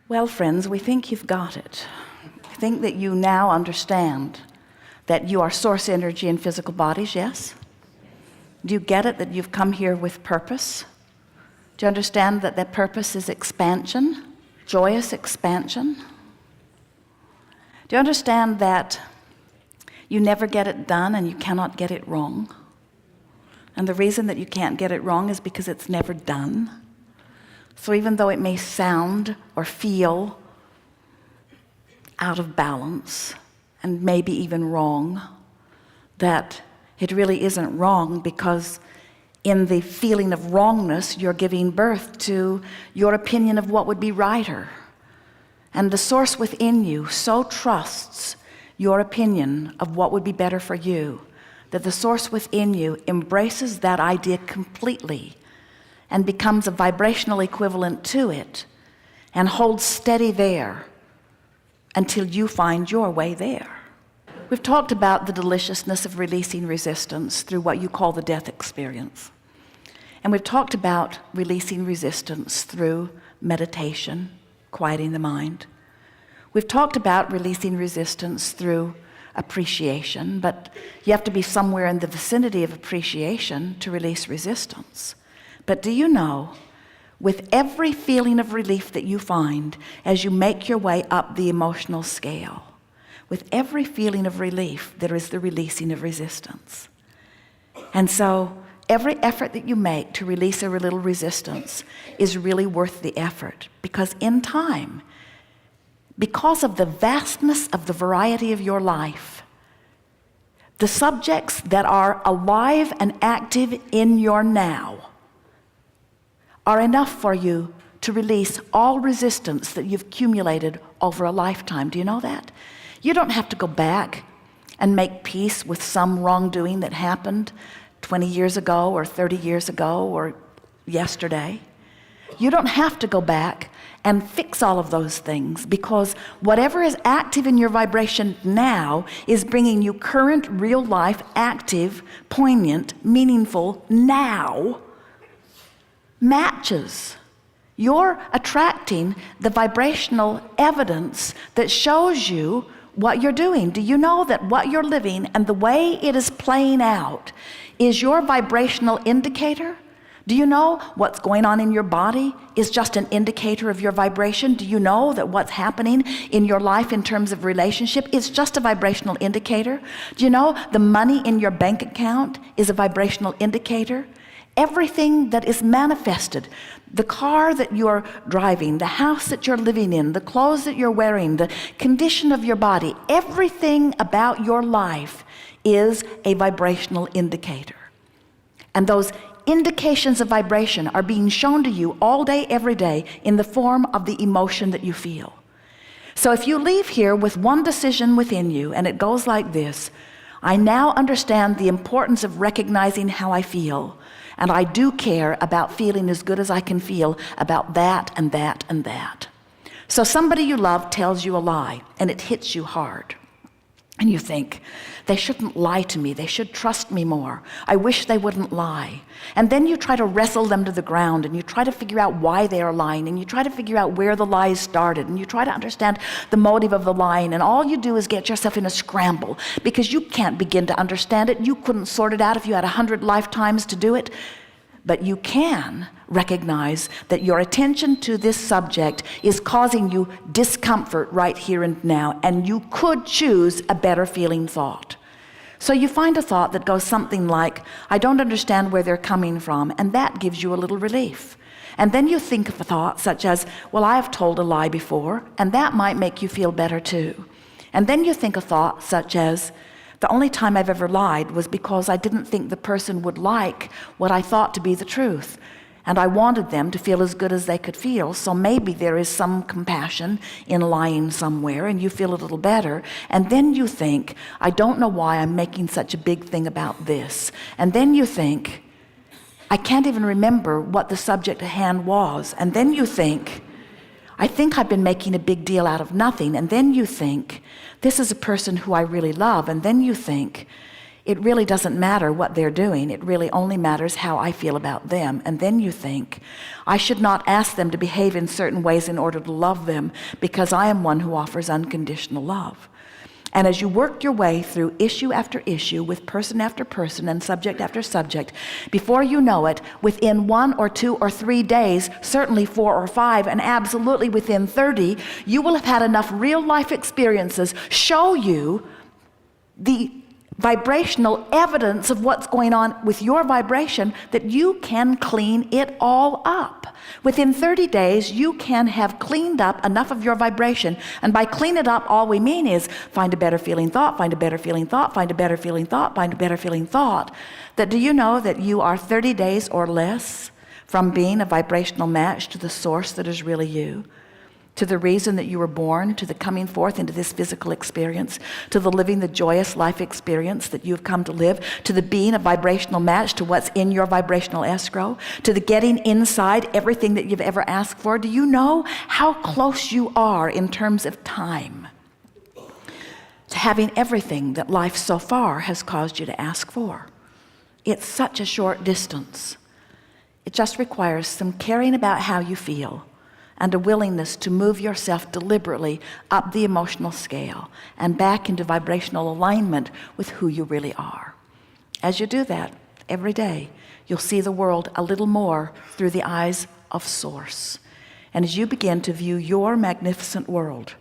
Well, friends, we think you've got it. We think that you now understand that you are source energy in physical bodies, yes? Do you get it that you've come here with purpose? Do you understand that that purpose is expansion, joyous expansion? Do you understand that you never get it done and you cannot get it wrong? And the reason that you can't get it wrong is because it's never done. So even though it may sound or feel out of balance and maybe even wrong, that it really isn't wrong, because in the feeling of wrongness, you're giving birth to your opinion of what would be righter. And the source within you so trusts your opinion of what would be better for you, that the source within you embraces that idea completely and becomes a vibrational equivalent to it and holds steady there until you find your way there. We've talked about the deliciousness of releasing resistance through what you call the death experience. And we've talked about releasing resistance through meditation, quieting the mind. We've talked about releasing resistance through appreciation, but you have to be somewhere in the vicinity of appreciation to release resistance. But do you know, with every feeling of relief that you find as you make your way up the emotional scale, with every feeling of relief, there is the releasing of resistance. And so every effort that you make to release a little resistance is really worth the effort, because in time, because of the vastness of the variety of your life, the subjects that are alive and active in your now are enough for you to release all resistance that you've accumulated over a lifetime. Do you know that? You don't have to go back and make peace with some wrongdoing that happened 20 years ago or 30 years ago or yesterday. You don't have to go back and fix all of those things, because whatever is active in your vibration now is bringing you current, real life, active, poignant, meaningful now matches. You're attracting the vibrational evidence that shows you what you're doing. Do you know that what you're living and the way it is playing out is your vibrational indicator? Do you know what's going on in your body is just an indicator of your vibration? Do you know that what's happening in your life in terms of relationship is just a vibrational indicator? Do you know the money in your bank account is a vibrational indicator? Everything that is manifested, the car that you're driving, the house that you're living in, the clothes that you're wearing, the condition of your body, everything about your life is a vibrational indicator. And those indications of vibration are being shown to you all day, every day, in the form of the emotion that you feel. So if you leave here with one decision within you, and it goes like this: I now understand the importance of recognizing how I feel, and I do care about feeling as good as I can feel about that and that and that. So somebody you love tells you a lie, and it hits you hard. And you think, they shouldn't lie to me. They should trust me more. I wish they wouldn't lie. And then you try to wrestle them to the ground, and you try to figure out why they are lying, and you try to figure out where the lies started, and you try to understand the motive of the lying, and all you do is get yourself in a scramble, because you can't begin to understand it. You couldn't sort it out if you had 100 lifetimes to do it. But you can recognize that your attention to this subject is causing you discomfort right here and now, and you could choose a better feeling thought. So you find a thought that goes something like, I don't understand where they're coming from, and that gives you a little relief. And then you think of a thought such as, well, I have told a lie before, and that might make you feel better too. And then you think a thought such as, the only time I've ever lied was because I didn't think the person would like what I thought to be the truth. And I wanted them to feel as good as they could feel, so maybe there is some compassion in lying somewhere, and you feel a little better. And then you think, I don't know why I'm making such a big thing about this. And then you think, I can't even remember what the subject at hand was. And then you think, I think I've been making a big deal out of nothing. And then you think, this is a person who I really love. And then you think, it really doesn't matter what they're doing. It really only matters how I feel about them. And then you think, I should not ask them to behave in certain ways in order to love them, because I am one who offers unconditional love. And as you work your way through issue after issue with person after person and subject after subject, before you know it, within 1 or 2 or 3 days, certainly 4 or 5, and absolutely within 30, you will have had enough real life experiences show you the vibrational evidence of what's going on with your vibration that you can clean it all up. Within 30 days, you can have cleaned up enough of your vibration. And by clean it up, all we mean is find a better feeling thought, find a better feeling thought, find a better feeling thought, find a better feeling thought. That do you know that you are 30 days or less from being a vibrational match to the source that is really you? To the reason that you were born, to the coming forth into this physical experience, to the living the joyous life experience that you have come to live, to the being a vibrational match to what's in your vibrational escrow, to the getting inside everything that you've ever asked for. Do you know how close you are in terms of time to having everything that life so far has caused you to ask for? It's such a short distance. It just requires some caring about how you feel, and a willingness to move yourself deliberately up the emotional scale and back into vibrational alignment with who you really are. As you do that every day, you'll see the world a little more through the eyes of Source. And as you begin to view your magnificent world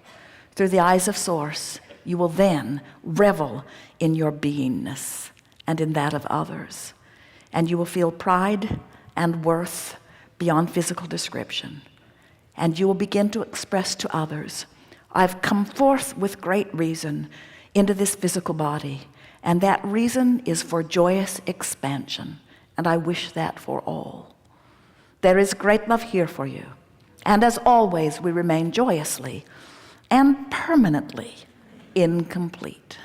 through the eyes of Source, you will then revel in your beingness and in that of others. And you will feel pride and worth beyond physical description. And you will begin to express to others, I've come forth with great reason into this physical body, and that reason is for joyous expansion, and I wish that for all. There is great love here for you, and as always, we remain joyously and permanently incomplete.